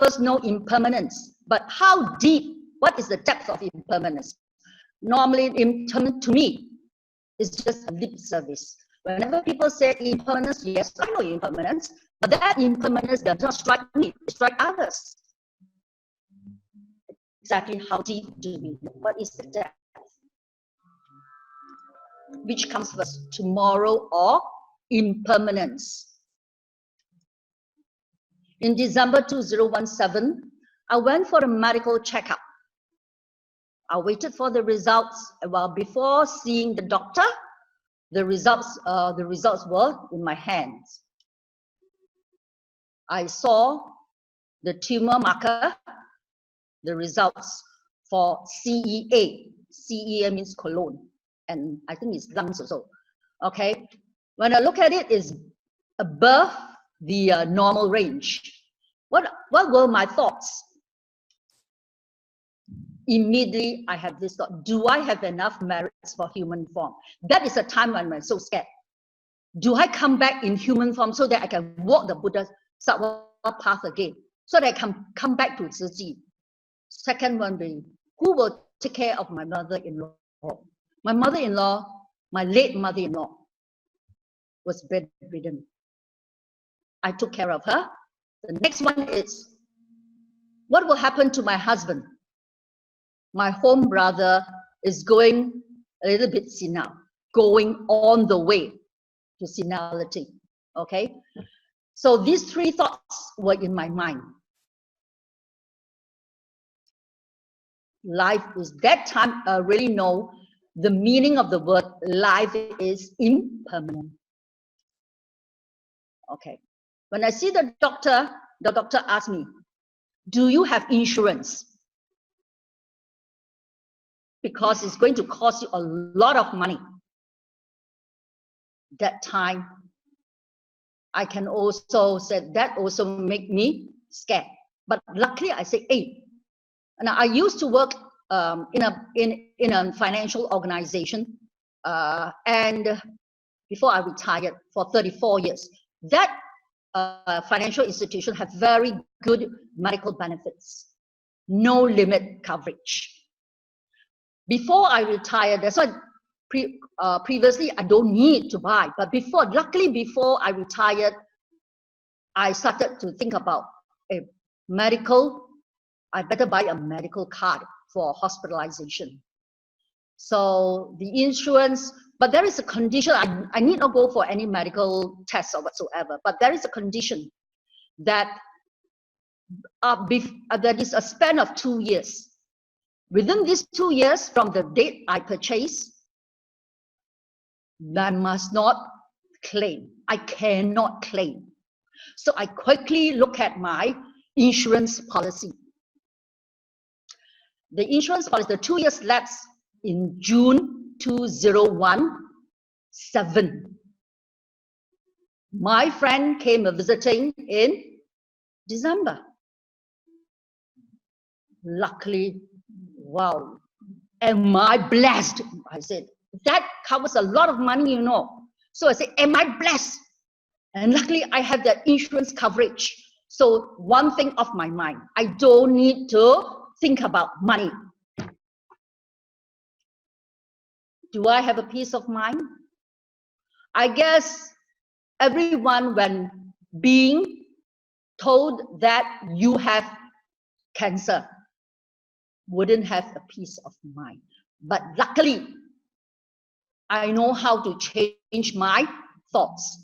us know impermanence, but how deep, what is the depth of impermanence? Normally, to me, it's just a lip service. Whenever people say impermanence, yes, I know impermanence, but that impermanence does not strike me, it strikes others. Exactly how deep do we know? What is the depth? Which comes first, tomorrow or impermanence? In December 2017, I went for a medical checkup. I waited for the results. Well, before seeing the doctor, the results were in my hands. I saw the tumor marker, the results for CEA. CEA means colon, and I think it's lungs also. Okay, when I look at it, it's above the normal range. What were my thoughts? Immediately, I have this thought: do I have enough merits for human form? That is a time when I'm so scared. Do I come back in human form so that I can walk the Buddha path again, so that I can come back to Tzu Chi? Second one being, who will take care of my mother-in-law? My mother-in-law, my late mother-in-law, was bedridden. I took care of her. The next one is, what will happen to my husband? My home brother is going a little bit senile, going on the way to senility. Okay? So these three thoughts were in my mind. Life is, that time I really know the meaning of the word life is impermanent. Okay. When I see the doctor asked me, do you have insurance? Because it's going to cost you a lot of money. That time, I can also say that also make me scared. But luckily, I say, hey. And I used to work in a financial organization, and before I retired for 34 years. That financial institution have very good medical benefits, no limit coverage. Before I retired, that's why previously I don't need to buy, but luckily before I retired, I started to think about a medical. I better buy a medical card for hospitalization. So the insurance, but there is a condition. I need not go for any medical tests or whatsoever, but there is a condition that there is a span of 2 years. Within these 2 years from the date I purchase, I must not claim. I cannot claim. So I quickly look at my insurance policy. The insurance policy, the 2 years lapse in June 2017. My friend came visiting in December. Luckily, wow, am I blessed? I said, that covers a lot of money, you know. So I said, am I blessed? And luckily, I have that insurance coverage. So one thing off my mind, I don't need to think about money. Do I have a peace of mind? I guess everyone, when being told that you have cancer, wouldn't have a peace of mind. But luckily, I know how to change my thoughts.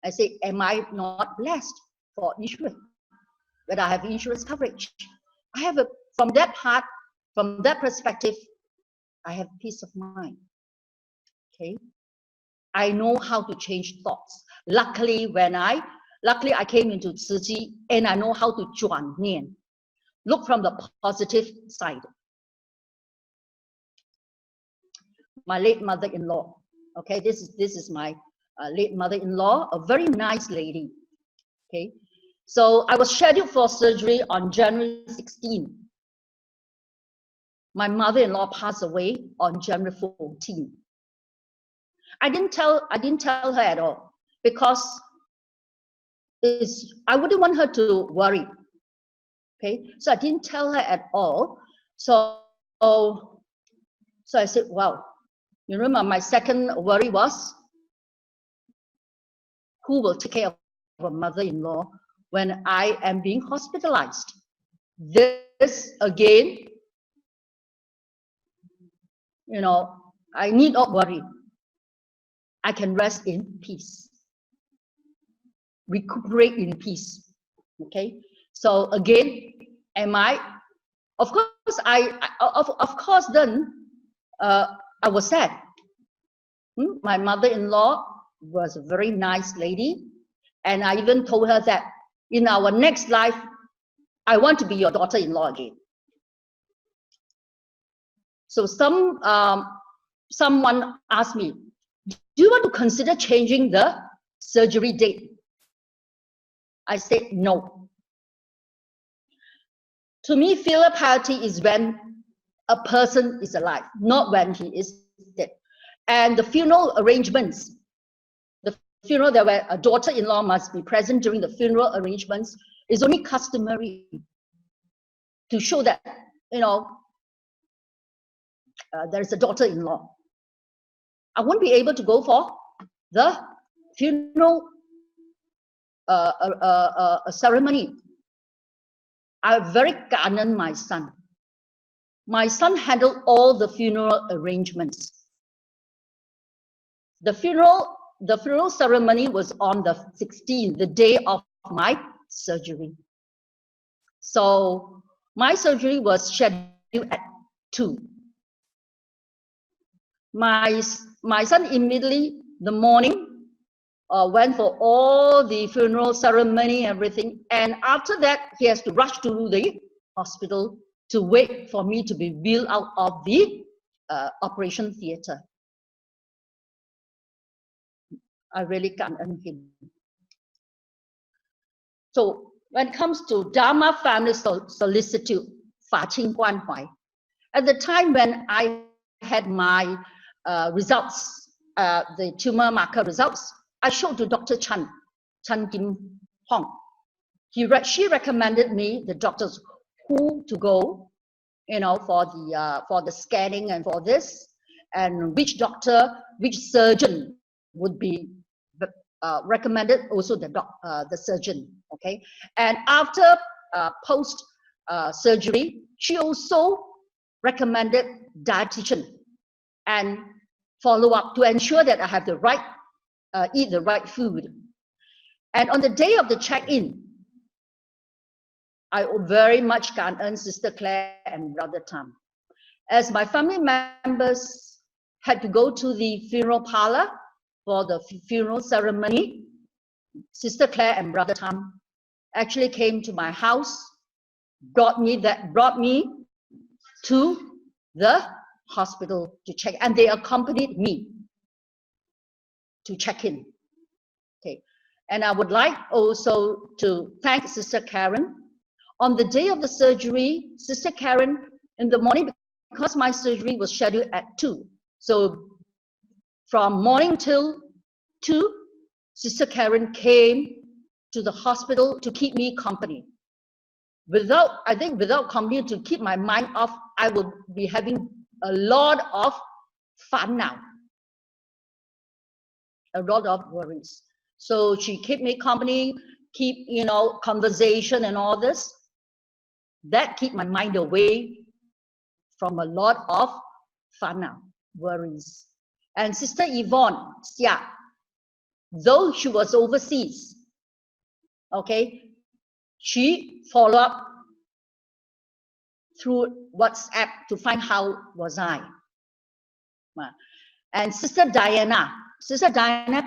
I say, am I not blessed for insurance? That I have insurance coverage. I have from that part, from that perspective, I have peace of mind. Okay, I know how to change thoughts. Luckily, I came into Tzu Chi, and I know how to 转念, look from the positive side. My late mother-in-law. Okay, this is my late mother-in-law, a very nice lady. Okay, so I was scheduled for surgery on January 16. My mother-in-law passed away on January 14. I didn't tell her at all, because I wouldn't want her to worry. Okay, so I didn't tell her at all. So I said, well, you remember my second worry was, who will take care of a mother-in-law when I am being hospitalized? This again, you know, I need not worry. I can rest in peace, recuperate in peace. Okay, so again, am I? Of course, of course. Then I was sad. My mother-in-law was a very nice lady, and I even told her that in our next life, I want to be your daughter-in-law again. So someone asked me, do you want to consider changing the surgery date? I said no. To me, filial piety is when a person is alive, not when he is dead. And the funeral arrangements, the funeral that where a daughter-in-law must be present during the funeral arrangements, is only customary to show that, you know, there's a daughter-in-law. I won't be able to go for the funeral ceremony. I'm very Gan En, my son. My son handled all the funeral arrangements. The funeral ceremony was on the 16th, the day of my surgery. So my surgery was scheduled at 2. My son immediately, the morning, went for all the funeral ceremony, everything. And after that, he has to rush to the hospital to wait for me to be wheeled out of the operation theater. I really can't earn him. So when it comes to Dharma family solicitude, 法亲关怀, at the time when I had my results, the tumor marker results, I showed to Dr. Chan Kim Hong. She recommended me the doctors who to go, you know, for the scanning and for this, and which doctor, which surgeon would be recommended, also the surgeon. Okay, and after post surgery, she also recommended dietitian and follow up to ensure that I have the right eat the right food. And on the day of the check-in, I very much Gan En Sister Claire and Brother Tam, as my family members had to go to the funeral parlor for the funeral ceremony. Sister Claire and Brother Tam actually came to my house, brought me to the hospital to check, and they accompanied me to check in. Okay, and I would like also to thank Sister Karen. On the day of the surgery, Sister Karen, in the morning, because my surgery was scheduled at 2, so from morning till 2, Sister Karen came to the hospital to keep me company. Without company to keep my mind off, I would be having a lot of fun now. A lot of worries. So she kept me company, keep, you know, conversation and all this. That keep my mind away from a lot of fun now, worries. And Sister Yvonne, yeah, though she was overseas, okay, she followed up through WhatsApp to find how was I. And Sister Diana,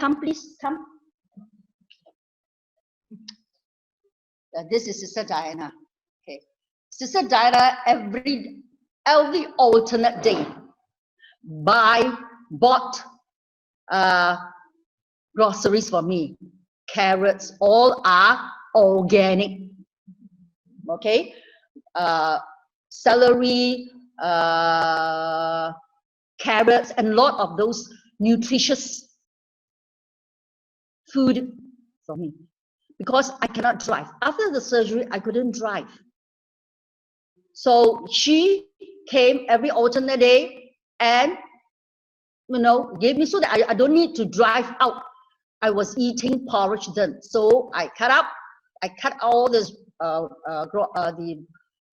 come please, come. This is Sister Diana. Okay, Sister Diana every alternate day bought groceries for me. Carrots, all are organic. Okay, celery, carrots, and a lot of those nutritious food for me, because I cannot drive. After the surgery, I couldn't drive. So she came every alternate day and, you know, gave me so that I don't need to drive out. I was eating porridge then. So I cut all this, the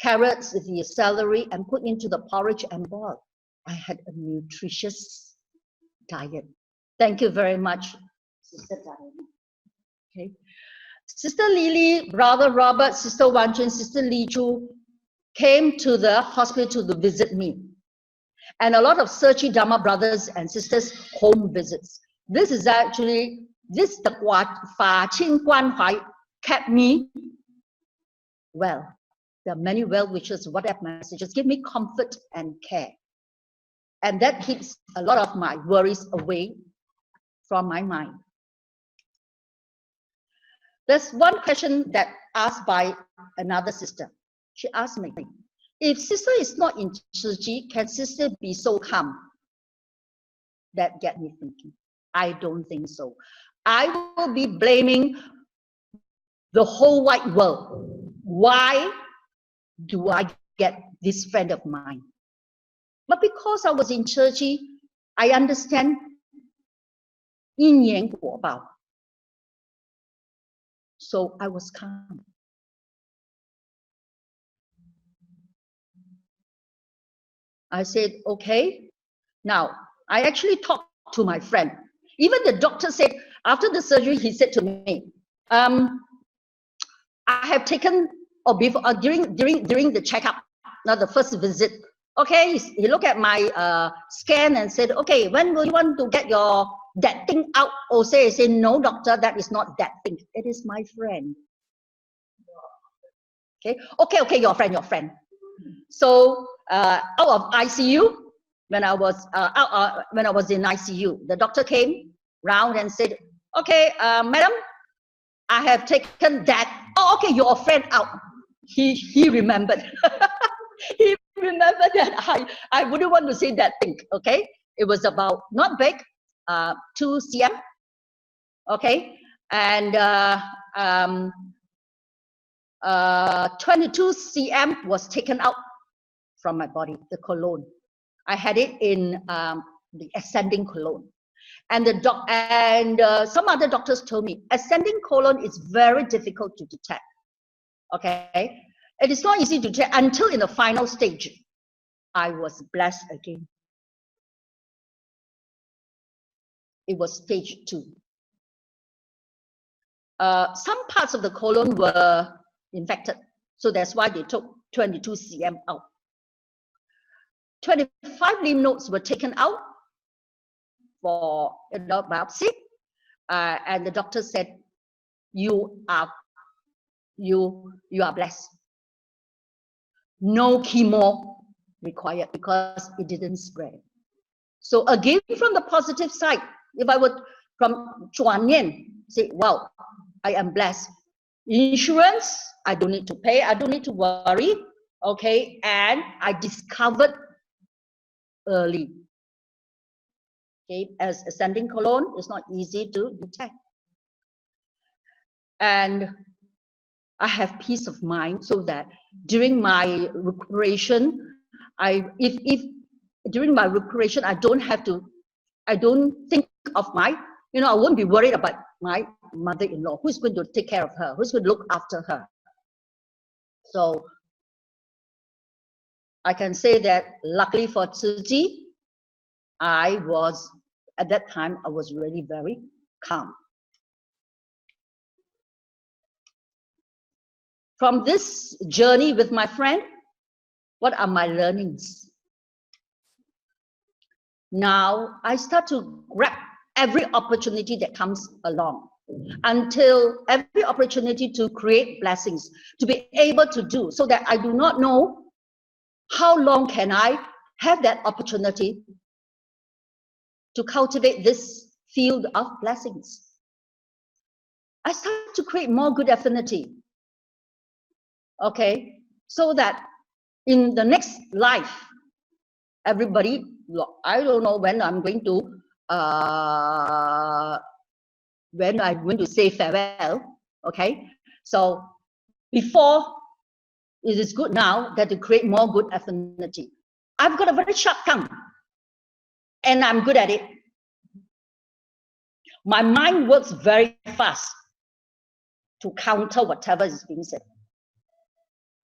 carrots, the celery, and put into the porridge and boiled. I had a nutritious diet. Thank you very much, Sister Diana. Okay. Sister Lily, Brother Robert, Sister Wanjun, Sister Li Chu came to the hospital to visit me. And a lot of Tzu Chi Dharma brothers and sisters home visits. This is actually, this the Fa Qing Guan Huai kept me well. There are many well wishes, WhatsApp messages, give me comfort and care. And that keeps a lot of my worries away from my mind. There's one question that asked by another sister. She asked me, if sister is not in Tzu Chi, can sister be so calm? That get me thinking. I don't think so. I will be blaming the whole wide world. Why do I get this friend of mine? But because I was in Tzu Chi, I understand yin yang guo bao. So I was calm. I said, okay. Now, I actually talked to my friend. Even the doctor said, after the surgery, he said to me, I have taken, or before, during the checkup, not the first visit, okay, he looked at my scan and said, okay, when will you want to get that thing out? Or I say, no, doctor, that is not that thing. It is my friend. Okay, your friend. So out of ICU, when I was in ICU, the doctor came round and said, okay, madam, I have taken that. Oh, okay, your friend out. He remembered. He remembered that I wouldn't want to say that thing. Okay, it was about not big, 2 cm. Okay, and 22 cm was taken out from my body, the colon. I had it in the ascending colon. And some other doctors told me ascending colon is very difficult to detect. Okay, it is not easy to detect until in the final stage. I was blessed again. It was stage 2. Some parts of the colon were infected, so that's why they took 22 cm out. 25 lymph nodes were taken out for biopsy, and the doctor said, you are blessed. No chemo required because it didn't spread. So again, from the positive side, if I would from Gan En say, wow, I am blessed. Insurance, I don't need to pay, I don't need to worry. Okay, and I discovered early. Okay, as ascending colon, it's not easy to detect. And I have peace of mind so that during my recuperation, if during my recuperation, I don't think of I won't be worried about my mother-in-law. Who's going to take care of her? Who's going to look after her? So I can say that luckily for Tzu Chi, at that time, I was really very calm. From this journey with my friend, what are my learnings? Now, I start to grab every opportunity that comes along, until every opportunity to create blessings, to be able to do, so that I do not know how long can I have that opportunity to cultivate this field of blessings. I start to create more good affinity. Okay, so that in the next life, everybody, I don't know when I'm going to say farewell. Okay, so before it is good now that to create more good affinity. I've got a very sharp tongue, and I'm good at it. My mind works very fast to counter whatever is being said.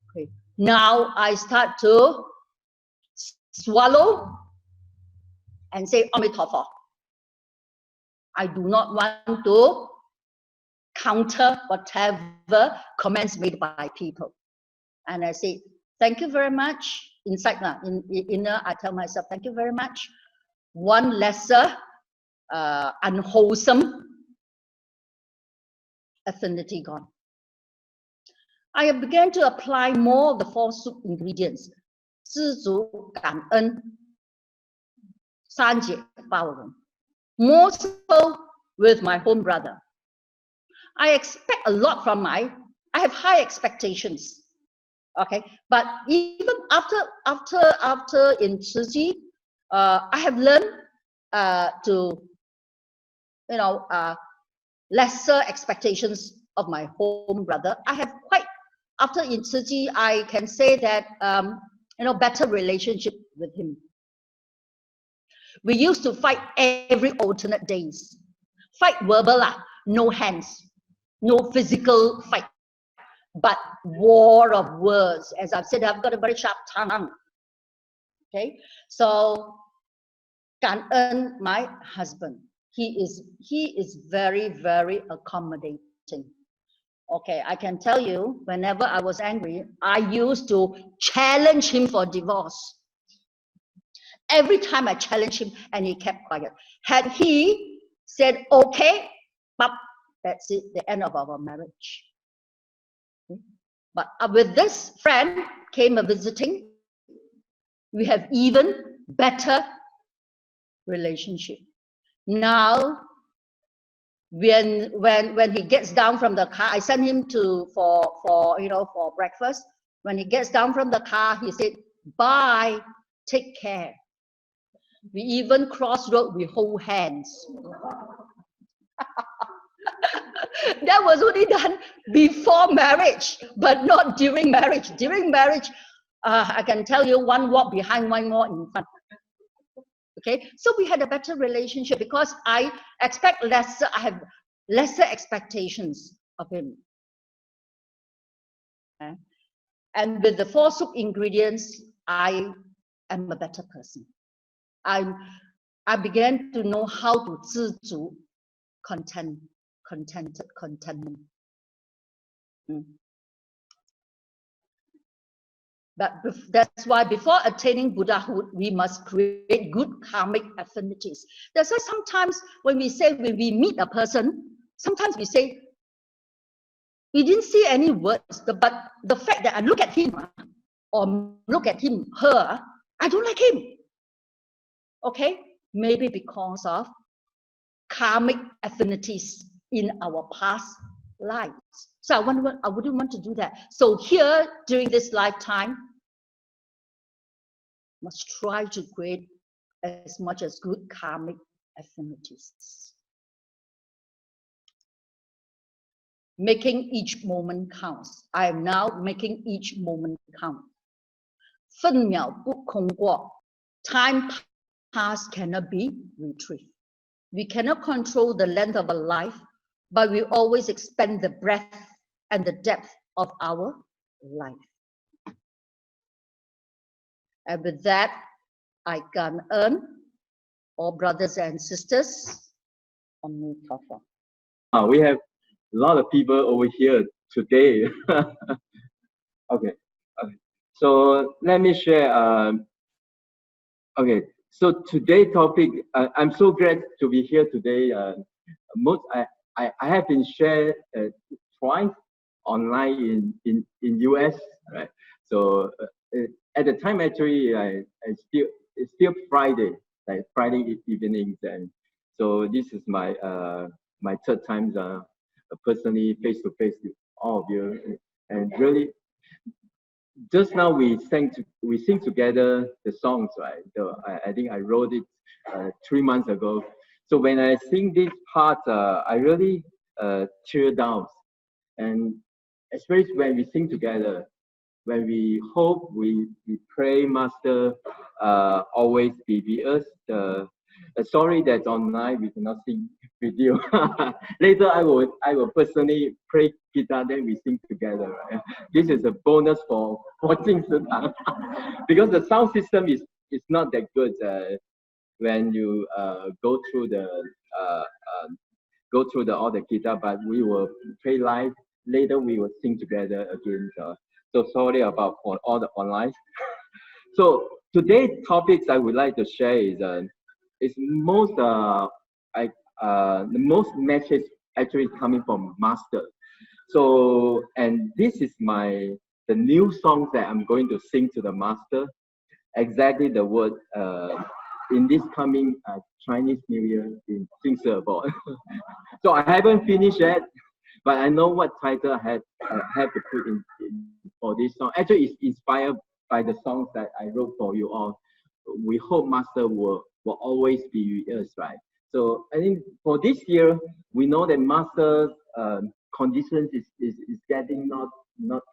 Okay. Now I start to swallow and say Amitabha. I do not want to counter whatever comments made by people. And I say, thank you very much. Inside, in inner, I tell myself, thank you very much. One lesser unwholesome affinity gone. I began to apply more of the 4 soup ingredients. Tzu Chi, Gan En, 三解, Baoru. More so with my home brother. I expect a lot from I have high expectations. Okay, but even after in Tzu Chi, I have learned to, lesser expectations of my home brother. I have quite, after in Tzu Chi, I can say that, better relationship with him. We used to fight every alternate days. Fight verbal, no hands, no physical fight, but war of words. As I've said, I've got a very sharp tongue. Okay, so Gan En, my husband, he is very, very accommodating. Okay, I can tell you, whenever I was angry, I used to challenge him for divorce. Every time I challenged him, and he kept quiet. Had he said, okay, but that's it, the end of our marriage. But with this friend came a visiting, we have even better relationship. Now, when he gets down from the car, I sent him for breakfast. When he gets down from the car, he said, bye, take care. We even cross road, we hold hands. That was only done before marriage, but not during marriage. During marriage, I can tell you, one walk behind, one more in front. Okay, so we had a better relationship because I expect lesser, I have lesser expectations of him. Okay? And with the 4 soup ingredients, I am a better person. I began to know how to Tzu Chi, contentment. But that's why before attaining Buddhahood, we must create good karmic affinities. That's why sometimes when we meet a person, sometimes we say, we didn't see any words, but the fact that I look at him or look at him, her, I don't like him. Okay, maybe because of karmic affinities in our past lives. So I wouldn't want to do that. So here, during this lifetime, must try to create as much as good karmic affinities. Making each moment counts. I am now making each moment count. 分秒不空过. Time past cannot be retrieved. We cannot control the length of a life, but we always expand the breadth and the depth of our life. And with that, I Gan En, all brothers and sisters, on we have a lot of people over here today. Okay. So let me share. Okay. So today's topic, I'm so glad to be here today. I have been shared twice online in US, right? So at the time actually, it's still Friday, like Friday evenings, and so this is my my 3rd time personally face to face with all of you, and really. Just now we sing together the songs, right? So I think I wrote it 3 months ago. So when I sing this part, I really tear down, and especially when we sing together, when we hope, we pray, Master always be with us. Sorry that online we cannot sing with you. Later I will personally play guitar, then we sing together. Right? This is a bonus for Jing because the sound system is not that good when you go through all the guitar, but we will play live. Later we will sing together again. So sorry about all the online. So today's topics I would like to share is most the most message actually coming from Master. So and this is the new song that I'm going to sing to the Master. Exactly the word in this coming Chinese New Year in Jing. So I haven't finished yet, but I know what title I have to put in for this song. Actually, it's inspired by the songs that I wrote for you all. We hope Master will always be with us, right? So I think for this year, we know that Master's conditions is getting not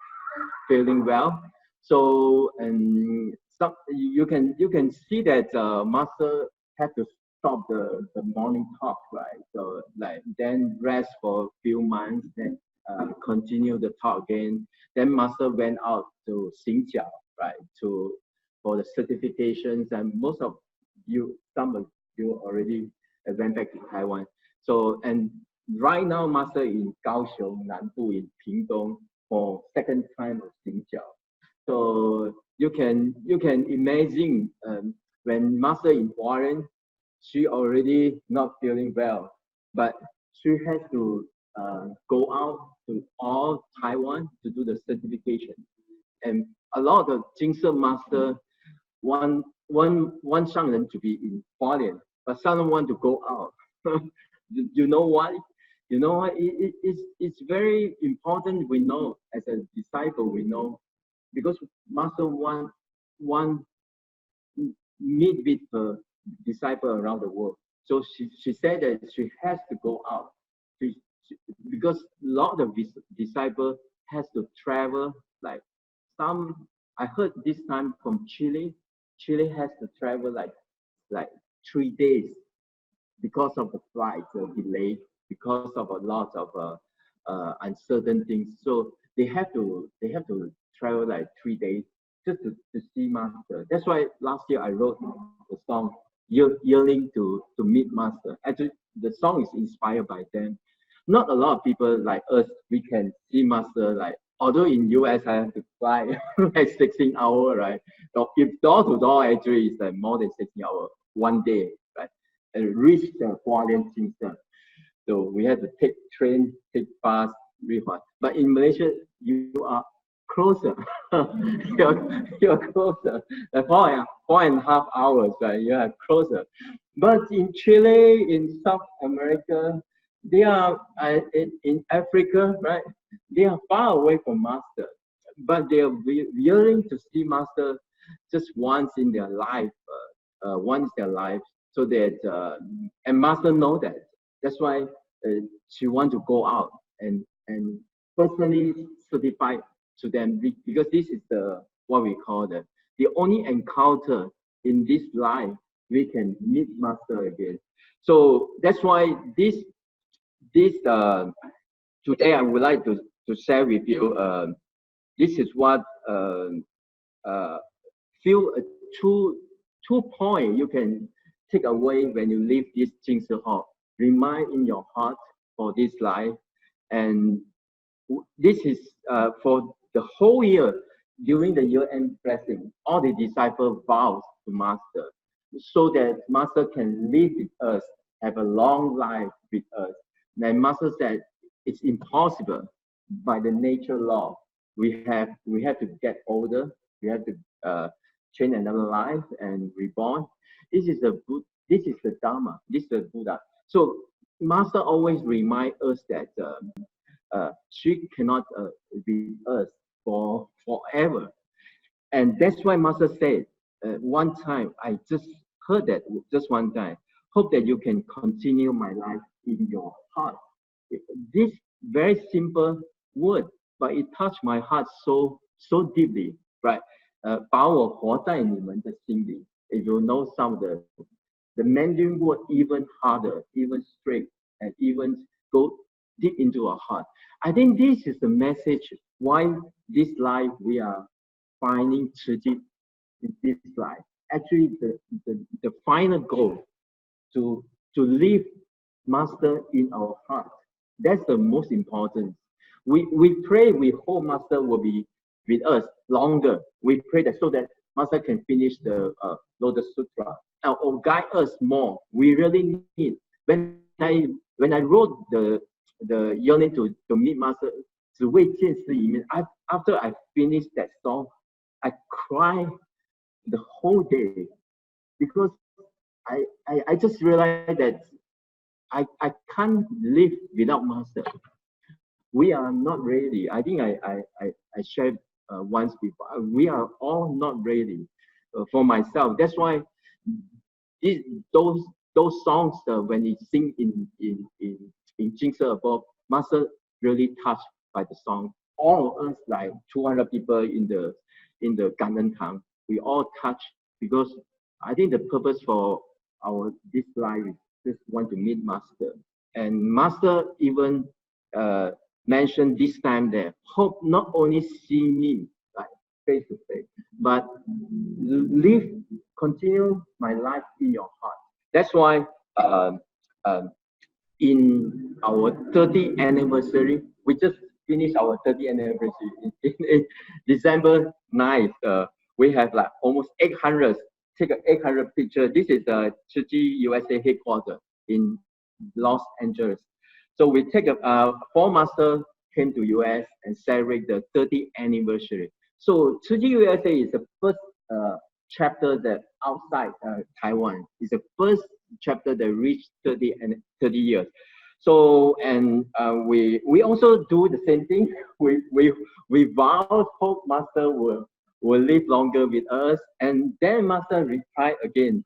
feeling well. So and some you can see that Master had to stop the morning talk, right? So like then rest for a few months, then continue the talk again. Then Master went out to Xinjiang, right? For the certifications, and some of you already went back to Taiwan. So and right now Master in Kaohsiung, Nanbu, in Pingdong for second time of Xinjiang. So you can imagine when Master in Hualien, she already not feeling well, but she has to go out to all Taiwan to do the certification. And a lot of Jing Master want Shangren to be in Hualien, but some want to go out. You know why? You know what? It's very important. We know as a disciple, we know because Master want meet with her disciple around the world. So she said that she has to go out because a lot of disciples has to travel. Like some, I heard this time from Chile. Chile has to travel like 3 days because of the flight delay, because of a lot of uncertain things. So they have to travel like 3 days just to see Master. That's why last year I wrote the song Yearning to Meet Master. Actually, the song is inspired by them. Not a lot of people like us, we can see Master like, although in US I have to fly like 16 hours, right? So if door to door actually is like more than 16 hours, 1 day, right? And reach the Hualien Jing. So we have to take train, take bus, but in Malaysia, you are closer. you're closer. Like 4.5 hours, right? You are closer. But in Chile, in South America, they are in Africa, right? They are far away from Master, but they are willing to see Master just once in their life, so that and Master know that. That's why she want to go out and personally certify to them, because this is what we call the only encounter in this life we can meet Master again. So that's why this today I would like to share with you. This is what feel two points you can take away when you leave this Jing Hall. Remind in your heart for this life, and this is for the whole year. During the year-end blessing, all the disciples vows to Master, so that Master can live with us, have a long life with us. And Master said it's impossible by the nature law. We have to get older. We have to change another life and reborn. This is the Dharma. This is the Buddha. So Master always remind us that she cannot be us for forever, and that's why Master said one time. I just heard that just one time. Hope that you can continue my life in your heart. This very simple word, but it touched my heart so so deeply, right? 把我活在你们的心里. If you know some of the Mandarin word even harder, even straight, and even go deep into our heart. I think this is the message why this life we are finding Tzu Chi in this life. Actually, the final goal to live Master in our heart. That's the most important. We pray, we hope Master will be with us longer. We pray that so that Master can finish the Lotus Sutra or guide us more. We really need. When I wrote the yearning to meet Master, 只为见识一面, after I finished that song, I cried the whole day because I just realized that I can't live without Master. We are not ready. I think I shared once before. We are all not ready for myself. That's why those songs when he sing in Jing above, Master really touched by the song. All of us, like 200 people in the Gan En, we all touched because I think the purpose for this life is just want to meet Master. And Master even mentioned this time that hope not only see me like face to face, but continue my life in your heart. That's why in our 30th anniversary, we just finished our 30th anniversary in December 9th. We have like almost 800, take 800 picture. This is the Tzu Chi USA headquarters in Los Angeles. So we take 4 masters came to US and celebrate the 30th anniversary. So Tzu Chi USA is the first chapter that outside Taiwan. Is the first chapter that reached 30 years. So and we also do the same thing. We vow hope Master will live longer with us. And then Master replied again,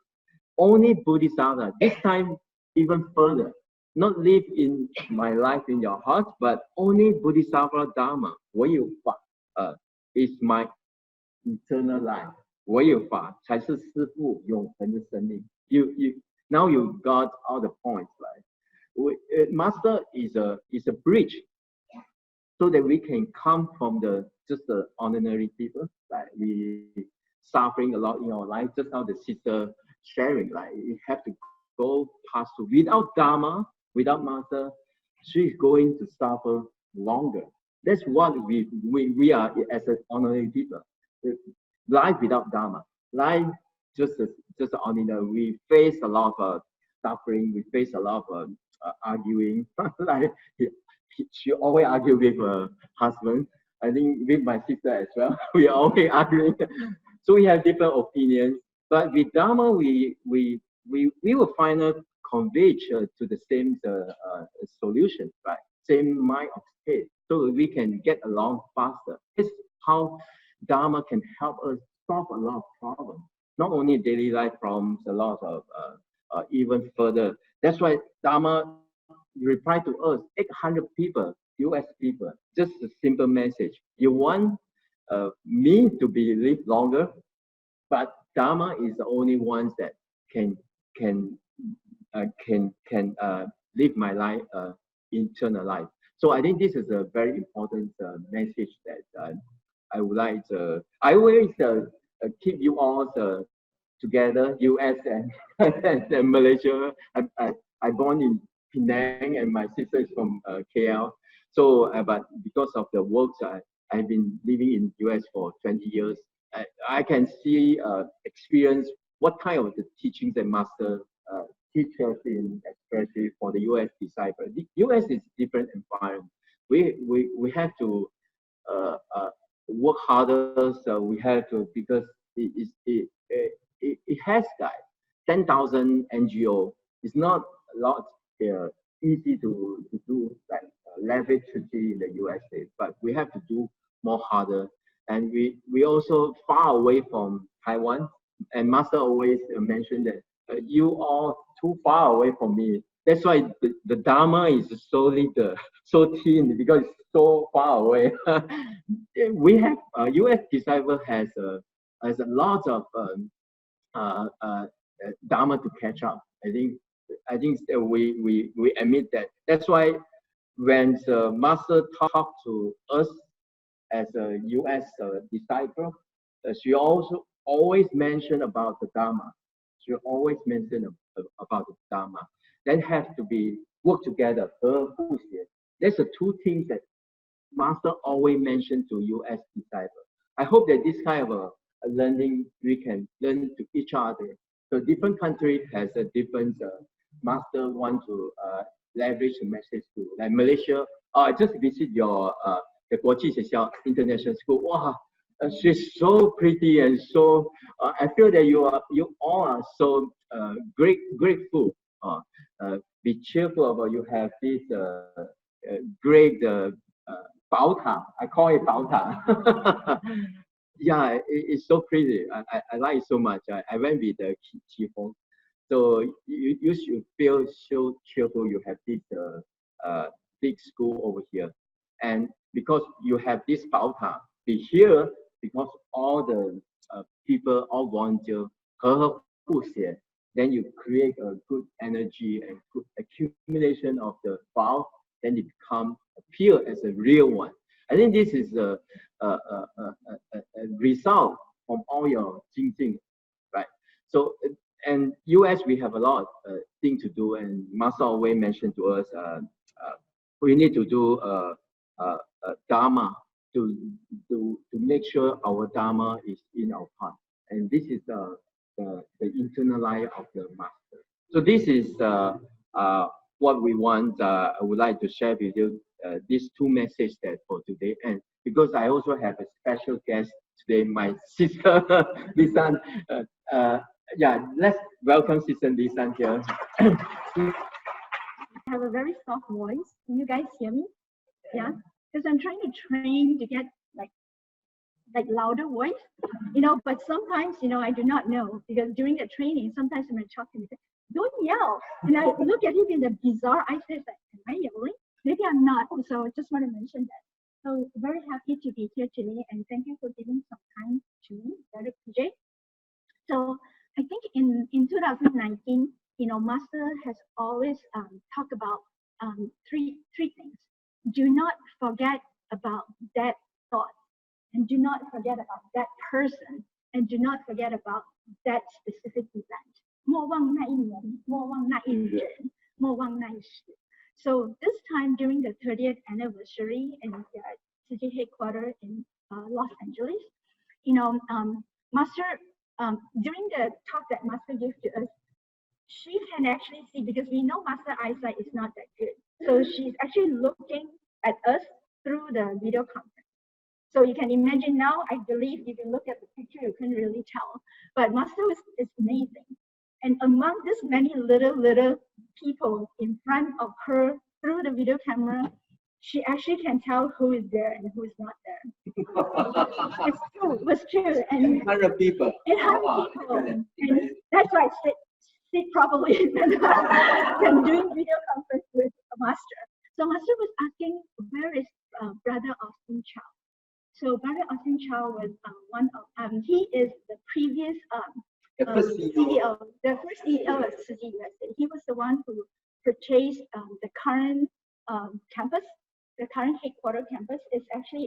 only Bodhisattva, this time even further, not live in my life in your heart, but only Bodhisattva Dharma, 我有法 is my eternal life. 我有法才是师父永恒的生命. Now you got all the points, right? Master is a bridge so that we can come from just the ordinary people, like we suffering a lot in our life, just how the sister sharing, like we have to go past through. Without Dharma, without Master, she is going to suffer longer. That's what we are as an ordinary people. Life without Dharma, life just ordinary. We face a lot of suffering. We face a lot of arguing. Like she always argue with her husband. I think with my sister as well. We are always arguing. So we have different opinions. But with Dharma, we will finally converge to the same solution, right? Same mind of state, so we can get along faster. It's how Dharma can help us solve a lot of problems, not only daily life problems, a lot of even further. That's why Dharma replied to us, 800 people, US people, just a simple message. You want me to live longer, but Dharma is the only ones that can live my life, eternal life. So I think this is a very important message that I would like to. I always keep you all together, US and Malaysia. I born in Penang and my sister is from KL. So, but because of the works, I've been living in US for 20 years. I can see, experience what kind of the teachings that Master teachers in, especially for the US disciples. The US is different environment. We have to work harder. So we have to, because it has like 10,000 NGO. It's not a lot easy to do, like leverage Tzu Chi in the USA, but we have to do more harder. And we also far away from Taiwan. And Master always mentioned that you are too far away from me. That's why the Dharma is so thin because it's so far away. We have U.S. disciple has a lot of Dharma to catch up. I think we admit that. That's why when the master talked to us as a U.S. Disciple, she also always mentioned about the Dharma. She always mentioned about the Dharma. Then have to be work together. There's the two things that master always mentioned to U.S. disciples. I hope that this kind of a learning we can learn to each other. So different country has a different master want to leverage the message to. Like Malaysia, I just visit your the 国际学校 international school. Wow, she's so pretty and so. I feel that you all are so grateful. Be cheerful about you have this great baota. I call it baota. Yeah, it's so pretty. I like it so much. I went with the Qifeng. So you should feel so cheerful. You have this big school over here, and because you have this baota, be here because all the people all volunteer, then you create a good energy and good accumulation of the bao, then it appear as a real one. I think this is a result from all your Jing, right? So, and US, we have a lot of things to do, and Master always mentioned to us, we need to do Dharma to make sure our Dharma is in our heart. And this is the internal life of the Master. So this is what we want. I would like to share with you these two messages that for today. And because I also have a special guest today, my sister Lisan. Yeah, let's welcome Sister Lisan here. I have a very soft voice. Can you guys hear me? Yeah, because I'm trying to train to get like louder voice, but sometimes, I do not know, because during the training, sometimes when I talk to him, say, don't yell. And I look at him in the bizarre eyes, like, am I yelling? Maybe I'm not. So I just want to mention that. So very happy to be here today, and thank you for giving some time to me, Dr. PJ. So I think in 2019, Master has always talked about three things. Do not forget about that thought, and do not forget about that person, and do not forget about that specific event. 莫忘那一年，莫忘那一人，莫忘那一时。So this time during the 30th anniversary in the Tzu Chi headquarters in Los Angeles, Master, during the talk that Master gave to us, she can actually see, because we know Master eyesight is not that good. So she's actually looking at us through the video conference. So you can imagine now, I believe if you look at the picture, you can really tell. But Master is amazing. And among this many little people in front of her through the video camera, she actually can tell who is there and who is not there. It's true, it was true. And 100 people. 800 people. And that's why I sit properly than doing video conference with a Master. So Master was asking, where is Brother Austin Chow? So Brother Austin Chow was one of, he is the previous The first CEO, the first CEO of Tzu Chi USA. He was the one who purchased the current campus, the current headquarter campus. It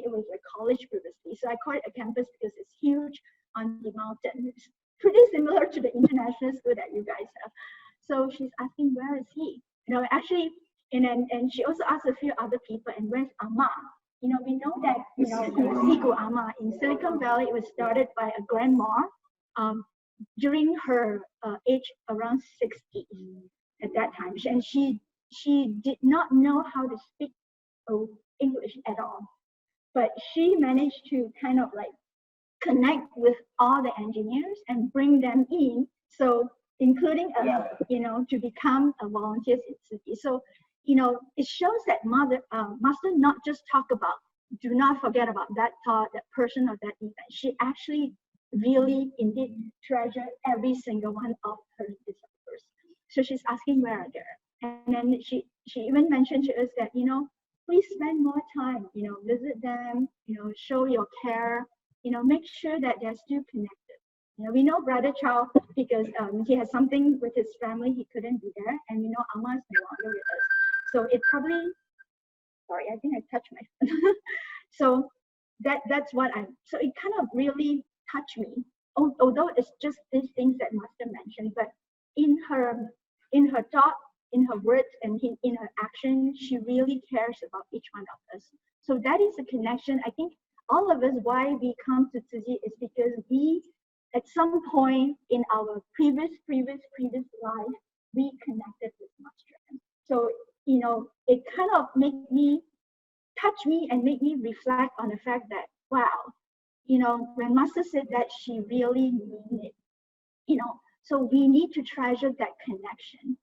was a college previously. So I call it a campus because it's huge on the mountain. It's pretty similar to the international school that you guys have. So she's asking, where is he? Actually, and she also asked a few other people, and where's Ama? We know that, Siku Ama in Silicon Valley, it was started by a grandma during her age around 60 at that time. And she did not know how to speak English at all. But she managed to kind of like connect with all the engineers and bring them in. So including us, to become a volunteers in Tzu Chi. So, it shows that Master not just talk about, do not forget about that thought, that person, or that event. She actually really indeed treasure every single one of her disciples. So she's asking, where are they? And then she even mentioned to us that, please spend more time, visit them, show your care, make sure that they're still connected. We know Brother Chow because he has something with his family, he couldn't be there, and Amma is no longer with us. So it probably, sorry, I think I touched my phone. So that's what so it kind of really touched me. Although it's just these things that Master mentioned, but in her thought, in her words, and in her action, she really cares about each one of us. So that is a connection. I think all of us, why we come to Tzu Chi is because we, at some point in our previous life, we connected with Master. So, it kind of touch me and make me reflect on the fact that, wow, when Master said that, she really mean it, so we need to treasure that connection.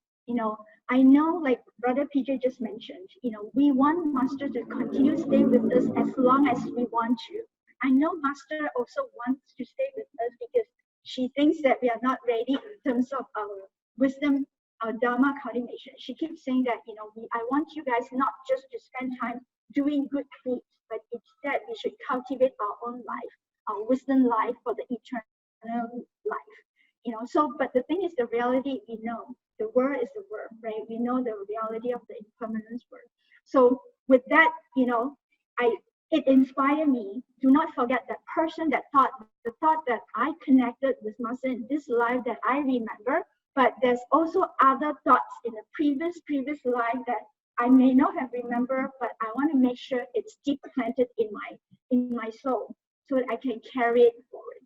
I know, like Brother PJ just mentioned, we want Master to continue to stay with us as long as we want to. I know Master also wants to stay with us because she thinks that we are not ready in terms of our wisdom, our Dharma cultivation. She keeps saying that, I want you guys not just to spend time doing good deeds, but instead we should cultivate our own life, our wisdom life for the eternal life. So, but the thing is, the reality, we know the word is the word, right? We know the reality of the impermanence word. So with that, it inspired me. Do not forget that person, the thought that I connected with Master in this life that I remember, but there's also other thoughts in the previous life that I may not have remembered, but I want to make sure it's deep planted in my soul so that I can carry it forward.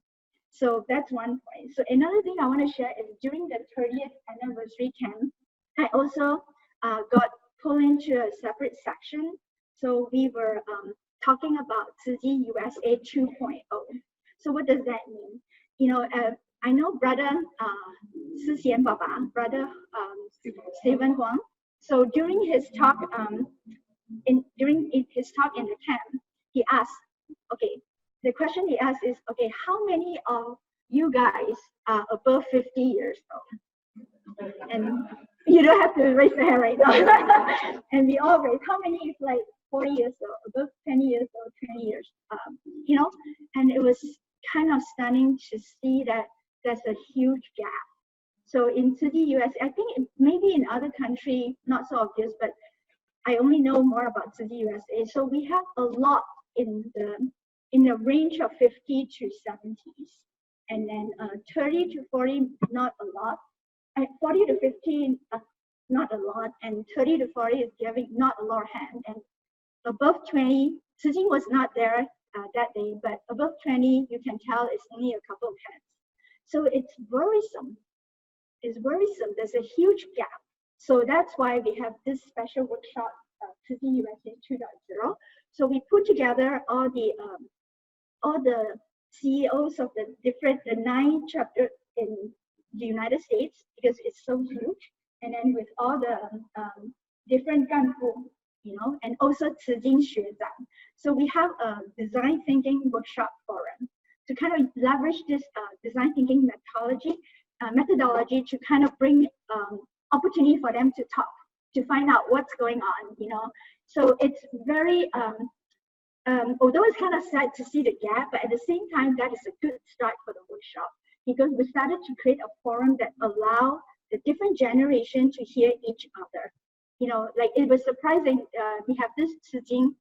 So that's one point. So another thing I want to share is during the 30th anniversary camp, I also got pulled into a separate section. So we were talking about Tzu Chi USA 2.0. So what does that mean? I know Brother Xian Baba, Brother Stephen Huang. So during his talk, during his talk in the camp, he asked, okay, the question he asked is, okay, how many of you guys are above 50 years old? And you don't have to raise the hand right now. And we all raise. How many is like 40 years old, above 10 years old, 20 years? And it was kind of stunning to see that there's a huge gap. So in Tzu Chi US, I think maybe in other countries, not so obvious, but I only know more about Tzu Chi USA. So we have a lot in the range of 50 to 70s, and then 30 to 40, not a lot. 40 to 50, not a lot, and 30 to 40 is giving not a lot of hand. And above 20, Tzu Chi was not there that day, but above 20, you can tell it's only a couple of hands. So it's worrisome. It's worrisome. There's a huge gap. So that's why we have this special workshop, Tzu Chi USA 2.0. So we put together all the CEOs of the 9 chapters in the United States, because it's so huge, and then with all the different kamfoong, and also Tzu Jing Xuezang. So we have a design thinking workshop forum to kind of leverage this design thinking methodology to kind of bring opportunity for them to talk, to find out what's going on, So it's very, although it's kind of sad to see the gap, but at the same time, that is a good start for the workshop, because we started to create a forum that allow the different generation to hear each other. Like it was surprising. We have this Tzu Jing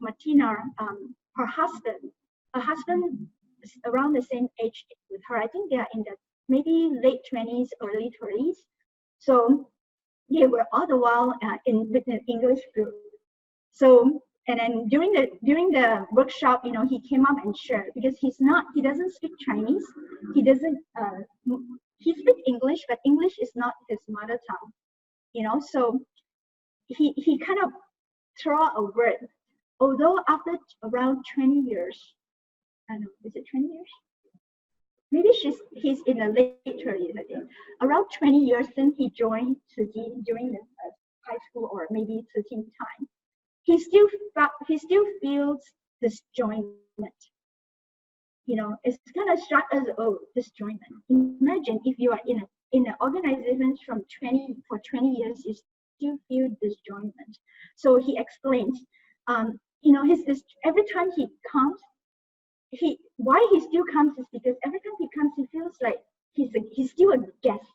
Martina, her husband is around the same age with her. I think they are in the maybe late 20s, early 30s. So they were all the while with an English group. So, and then during the workshop, he came up and shared, because he doesn't speak Chinese. He speaks English, but English is not his mother tongue, so he kind of threw a word. Although after around 20 years, I don't know, is it 20 years? Maybe he's in the late 30s, I think. Around 20 years since he joined Tzu Chi during the high school or maybe Tzu Chi time, he still feels disjointment. It's kind of struck as, oh, disjointment. Imagine if you are in an organization for 20 years, you still feel disjointment. So he explains, every time he comes, why he still comes is because every time he comes, he feels like he's still a guest.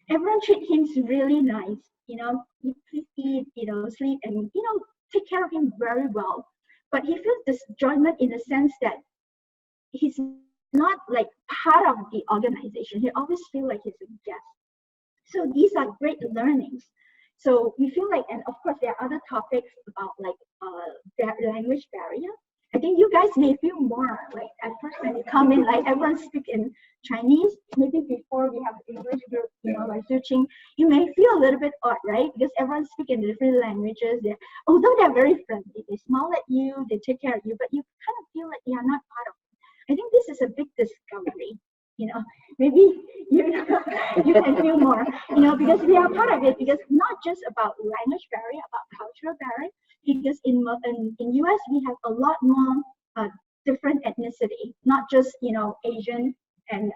Everyone treat him really nice, eat, sleep, and take care of him very well. But he feels disjointment in the sense that he's not like part of the organization. He always feels like he's a guest. So these are great learnings. So we feel like, and of course there are other topics about like language barrier. I think you guys may feel more like at first when you come in, like everyone speak in Chinese. Maybe before we have English group, like Tzu Chi, you may feel a little bit odd, right? Because everyone speak in different languages. Although they're very friendly, they smile at you, they take care of you, but you kind of feel like you're not part of it. I think this is a big discovery. Maybe you can feel more, because we are part of it. Because not just about language barrier, about cultural barrier. Because in US we have a lot more different ethnicity, not just Asian and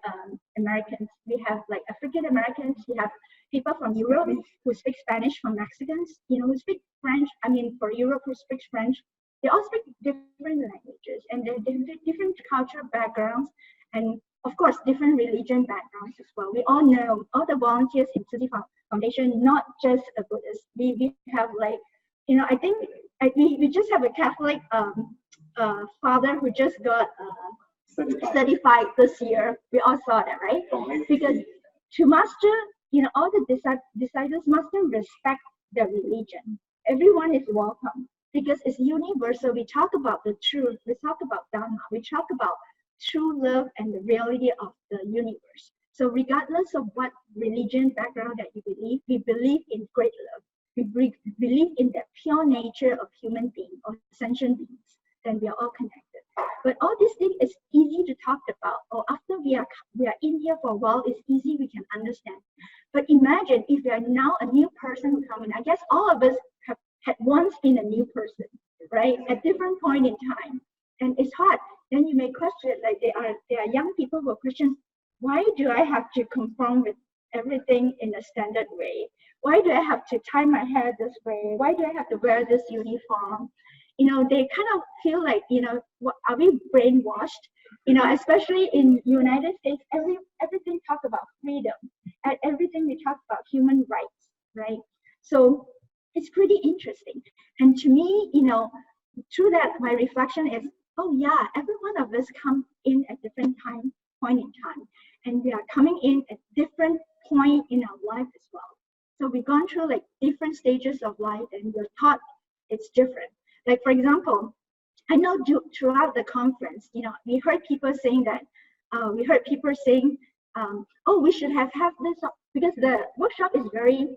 Americans. We have like African Americans. We have people from Europe who speak Spanish, from Mexicans, who speak French. I mean, for Europe who speaks French. They all speak different languages, and they're different cultural backgrounds, and of course different religion backgrounds as well. We all know all the volunteers in Tzu Chi Foundation, not just a Buddhist. We have like, I think we just have a Catholic father who just got certified this year. We all saw that, right? Because to master, all the disciples must respect the religion. Everyone is welcome because it's universal. We talk about the truth. We talk about Dharma. We talk about true love and the reality of the universe. So regardless of what religion background that you believe, we believe in great love. We believe in the pure nature of human beings or sentient beings. Then we are all connected. But all these things is easy to talk about, or after we are in here for a while, it's easy, we can understand. But imagine if you are now a new person who come in. I guess all of us have had once been a new person, right? At different point in time. And it's hard. Then you may question, like there are young people who question, why do I have to conform with everything in a standard way? Why do I have to tie my hair this way? Why do I have to wear this uniform? They kind of feel like, what, are we brainwashed? Especially in United States, everything talk about freedom. At everything we talk about human rights, right? So it's pretty interesting. And to me, through that, my reflection is, oh yeah, every one of us come in at different point in time. And we are coming in at different point in our life as well. So we've gone through like different stages of life and we're taught it's different. Like for example, I know throughout the conference, we heard people saying that, oh, we should have this, because the workshop is very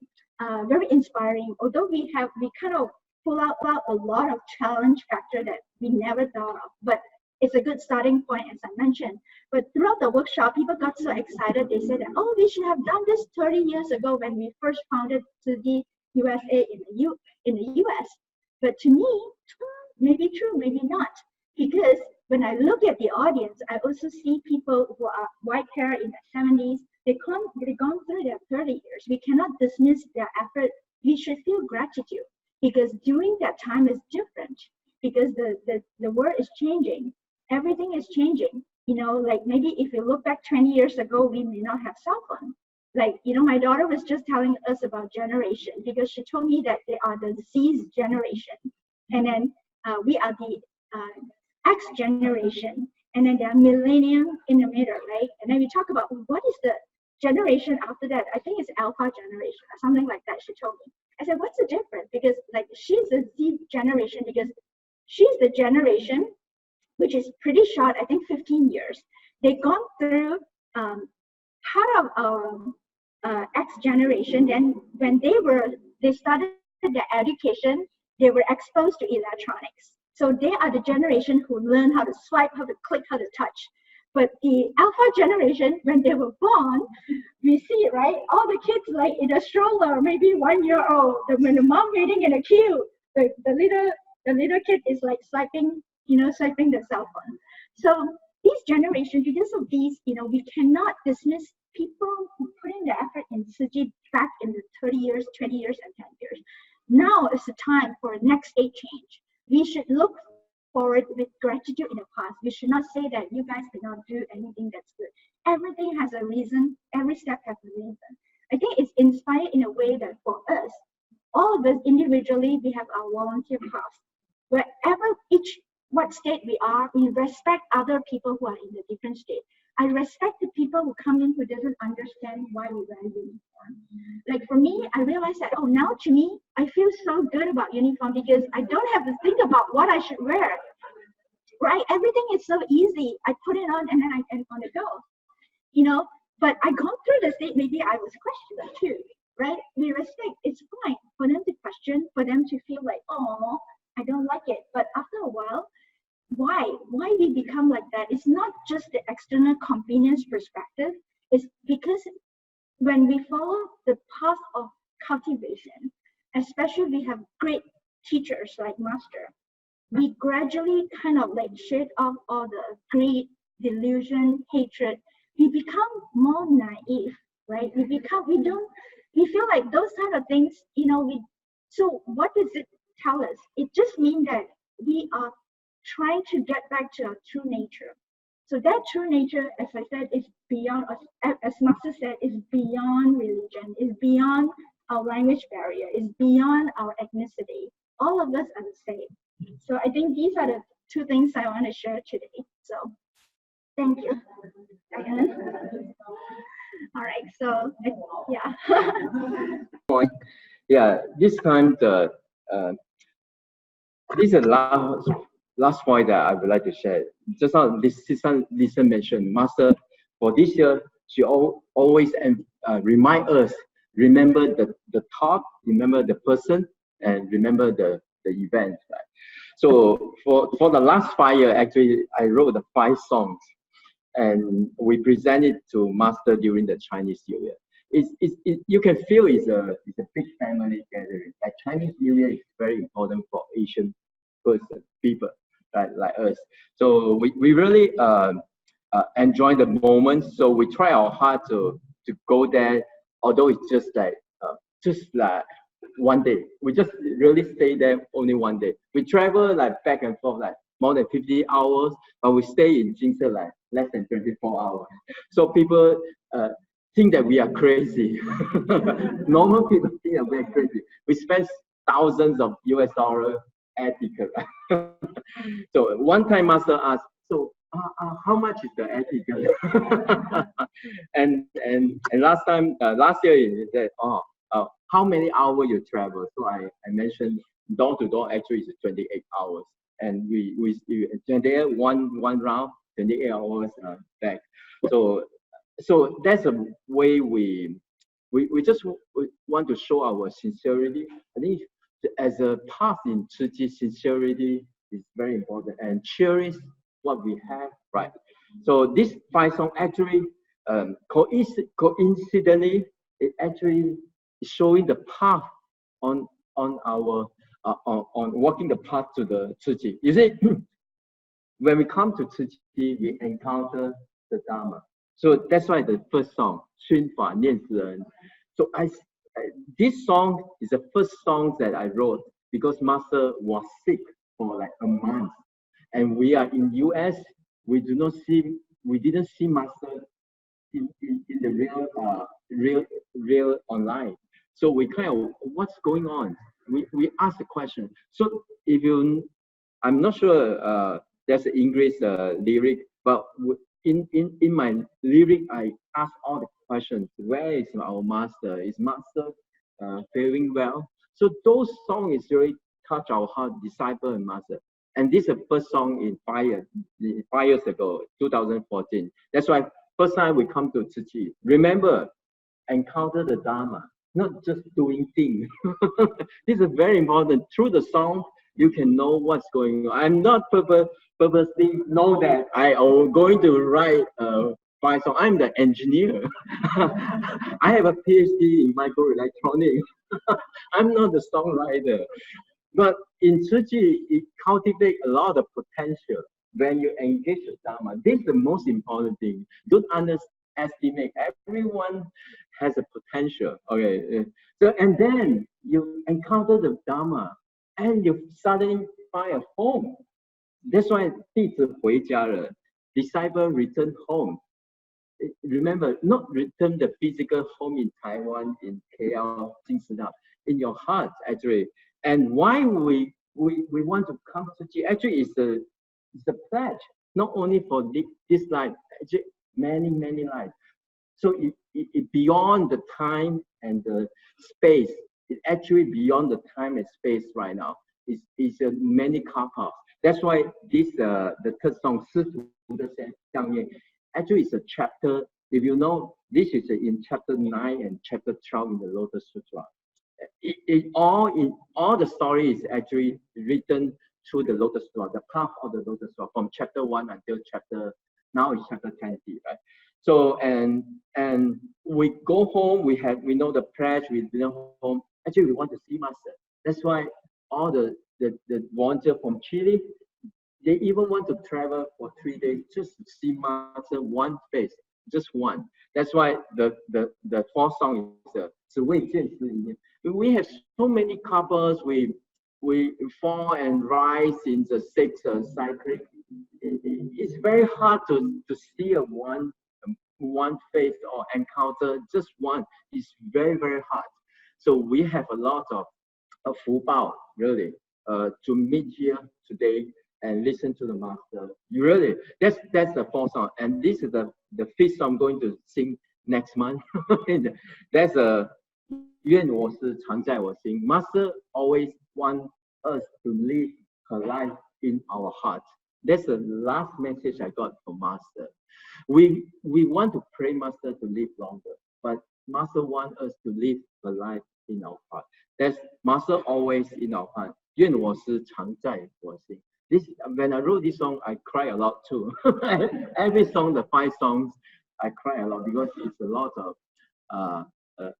inspiring. Although we kind of pull out a lot of challenge factor that we never thought of, but it's a good starting point, as I mentioned. But throughout the workshop, people got so excited. They said that, oh, we should have done this 30 years ago when we first founded Tzu Chi USA in the US. But to me, maybe true, maybe not. Because when I look at the audience, I also see people who are white hair in their 70s. They've gone through their 30 years. We cannot dismiss their effort. We should feel gratitude because during that time is different. Because the world is changing. Everything is changing. Like maybe if you look back 20 years ago, we may not have cell phone. Like, my daughter was just telling us about generation because she told me that they are the Z generation. And then we are the X generation. And then there are millennium in the middle, right? And then we talk about what is the generation after that. I think it's alpha generation or something like that, she told me. I said, what's the difference? Because like she's the Z generation because she's the generation which is pretty short, I think 15 years. They've gone through part of our X generation. Then when they started their education, they were exposed to electronics. So they are the generation who learned how to swipe, how to click, how to touch. But the alpha generation, when they were born, we see it, right? All the kids like in a stroller, maybe 1 year old. When the mom waiting in a queue, the little kid is like swiping the cell phone. So these generations, because of these, we cannot dismiss people who put in the effort in Tzu Chi back in the 30 years, 20 years, and 10 years. now is the time for next state change. We should look forward with gratitude in the past. We should not say that you guys cannot do anything that's good. Everything has a reason. Every step has a reason. I think it's inspired in a way that for us, all of us individually, we have our volunteer path. Wherever what state we are, we respect other people who are in the different state. I respect the people who come in who doesn't understand why we wear uniform. Like for me, I realized that, oh, now to me, I feel so good about uniform because I don't have to think about what I should wear, right? Everything is so easy. I put it on and then I am on the go, you know? But I gone through the state, maybe I was questioned too, right? We respect, it's fine for them to question, for them to feel like, oh, I don't like it. But after a while, why we become like that? It's not just the external convenience perspective. It's because when we follow the path of cultivation, especially we have great teachers like Master, we gradually kind of like shade off all the greed, delusion, hatred. We become more naive, right? We feel like those kind of things, you know, so what does it tell us? It just means that we are trying to get back to our true nature. So that true nature, as I said, is beyond, as Master said, is beyond religion, is beyond our language barrier, is beyond our ethnicity. All of us are the same. So I think these are the two things I want to share today. So thank you. All right, so yeah. Yeah, this time this is the last point that I would like to share. Just now, Lisa mentioned, Master, for this year, she always remind us, remember the thought, remember the person, and remember the event. Right? So for the last 5 years, actually, I wrote the 5 songs, and we presented to Master during the Chinese New Year. You can feel it's a big family gathering. Like Chinese New Year is very important for Asian people, right, like us. So we really enjoy the moment. So we try our hard to go there, although it's just like one day. We just really stay there only one day. We travel like back and forth like more than 50 hours, but we stay in Jing like less than 24 hours. So people think that we are crazy. Normal people think that we are crazy. We spend thousands of US dollars air ticket. So one time Master asked, so how much is the air ticket? and last year he said, how many hours you travel? So I mentioned door to door actually is 28 hours, and we 28 one round, 28 hours back. So that's a way we just want to show our sincerity. I think as a path in Tzu Chi, sincerity is very important, and cherish what we have, right? So this 5 song actually coincidentally, it actually is showing the path on our on walking the path to the Tzu Chi. You see, when we come to Tzu Chi, we encounter the Dharma. So that's why the first song, 熏法念之恩. So this song is the first song that I wrote because Master was sick for like a month, and we are in US. We didn't see Master in the real online. So we kind of, what's going on? We asked the question. So I'm not sure there's an English lyric, but in my lyric, I ask all the questions. Where is our Master? Is Master faring well? So those songs really touch our heart, disciple and Master. And this is the first song in 5 years ago, 2014. That's why first time we come to Tzu Chi. Remember, encounter the Dharma, not just doing things. This is very important. Through the song, you can know what's going on. I'm not purposely know that I am going to write 5 songs. I'm the engineer. I have a PhD in microelectronics. I'm not the songwriter. But in Tzu Chi, it cultivates a lot of potential when you engage the Dharma. This is the most important thing. Don't underestimate. Everyone has a potential. Okay. So and then you encounter the Dharma and you suddenly find a home. That's why 弟子回家了, disciple return home. Remember, not return the physical home in Taiwan, in KL, in your heart actually. And why we want to come to Tzu Chi, actually it's a pledge, not only for this life, actually many lives. So it beyond the time and the space. It's actually beyond the time and space right now. It's many kappas. That's why this the third song, 师徒的相应, actually it's a chapter. If you know, this is in chapter 9 and chapter 12 in the Lotus Sutra. All the story is actually written through the Lotus Sutra, the path of the Lotus Sutra, from chapter 1 until now it's chapter 20, right? So and we go home, we know the pledge, we go home. Actually, we want to see Master. That's why all the volunteers from Chile, they even want to travel for 3 days just to see Master one face, just one. That's why the fourth song is 只为见师一面. We have so many couples. We fall and rise in the 6 cycling. It's very hard to see one face or encounter just one. It's very hard. So we have a lot of 福报 really to meet here today and listen to the Master. You really, that's the fourth song, and this is the fifth song I'm going to sing next month. That's a 愿我是常在我心. Master always want us to live her life in our heart. That's the last message I got from Master. We want to pray Master to live longer, but Master want us to live her life in our heart. That's Master always in our heart. 愿我是常在我心. When I wrote this song, I cry a lot too. Every song, the 5 songs, I cry a lot because it's a lot of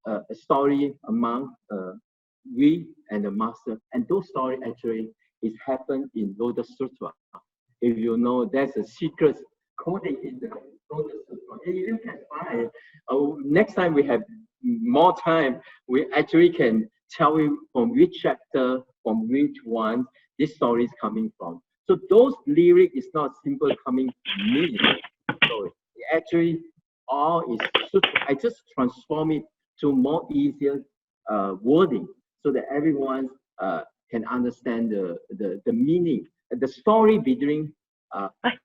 a story among we and the Master. And those stories actually is happened in Lotus Sutra. If you know, there's a secret coding in the Lotus Sutra. And you can find. Next time we have more time, we actually can tell you from which chapter, from which one this story is coming from. So those lyrics is not simply coming from me. So actually all is Sutra. I just transform it to more easier wording so that everyone can understand the meaning, the story between Master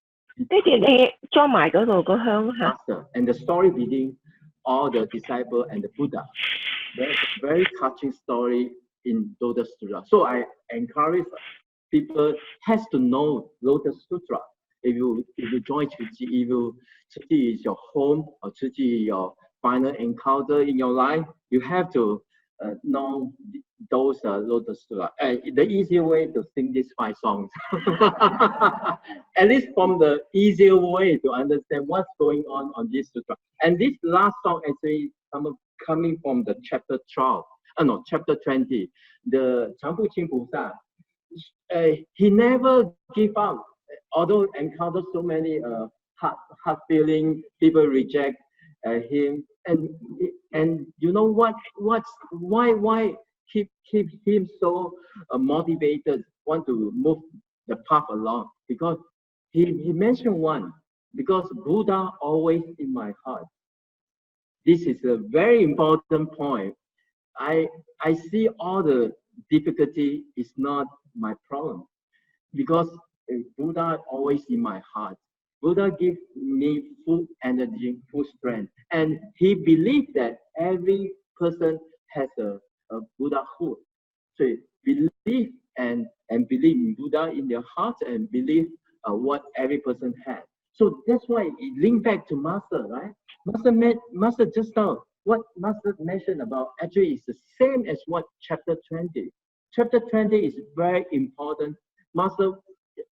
and the story between all the disciples and the Buddha. There's a very touching story in Lotus Sutra. So I encourage people has to know Lotus Sutra. If you join Tzu Chi, if Tzu Chi is your home or Tzu Chi is your final encounter in your life, you have to know those Lotus Sutra. The easier way to sing these 5 songs, at least from the easier way to understand what's going on this sutra. And this last song actually coming from the chapter 12, chapter 20. The Cheng Yen, he never give up, although encountered so many hard feeling, people reject him, and you know why keep him so motivated, want to move the path along, because he mentioned one, because Buddha always in my heart. This is a very important point. I see all the difficulty is not my problem, because Buddha always in my heart. Buddha gives me full energy, full strength, and he believed that every person has a Buddhahood. So believe and believe in Buddha in their heart and believe what every person has. So that's why it linked back to Master, right? Master just now, what Master mentioned about actually is the same as what chapter 20. Chapter 20 is very important. Master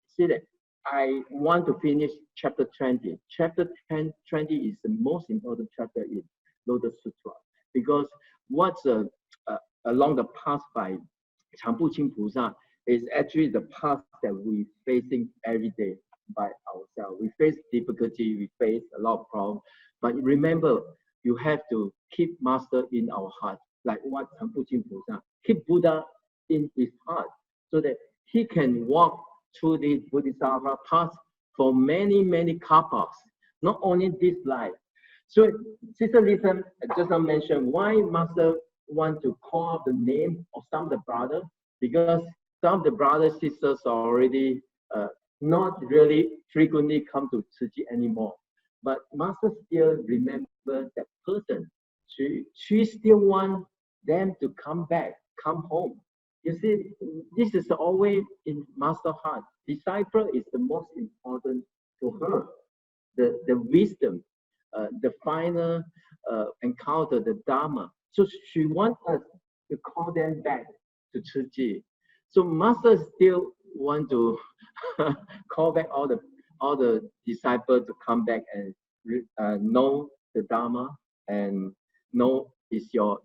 said that I want to finish chapter 20. Chapter 20 is the most important chapter in Lotus Sutra, because what's along the path by Changpu Pusa is actually the path that we facing every day by ourselves. We face difficulty, we face a lot of problems, but remember, you have to keep Master in our heart. like what Kamfoong Buddha keep Buddha in his heart, so that he can walk through the Bodhisattva path for many, many kalpas, not only this life. So, Sister Lisa just mentioned why Master want to call out the name of some of the brothers, because some of the brothers sisters are already not really frequently come to Tzu Chi anymore. But Master still remember that person. She still want them to come back, come home. You see, this is always in Master's heart. Disciple is the most important to her. The wisdom, the final encounter, the Dharma. So she wants us to call them back to Tzu Chi. So Master still want to call back all the disciples to come back and know the Dharma and know is your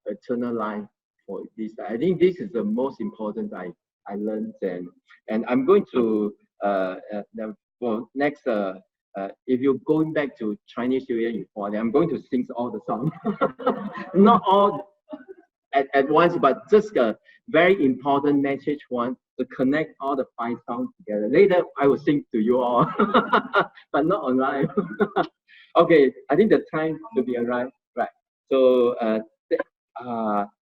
eternal life for this. I think this is the most important I learned, and I'm going to for next if you're going back to Chinese New Year in Hualien, I'm going to sing all the songs, not all at once, but just a very important message one to connect all the 5 songs together. Later, I will sing to you all, but not online. Okay, I think the time to be arrived. Right. So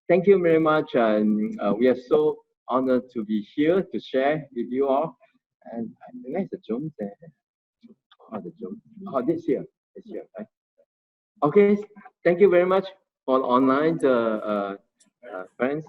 thank you very much, and we are so honored to be here to share with you all. And where's the Zoom there? Oh, the Zoom. Oh, this year, right? Okay, thank you very much for online friends.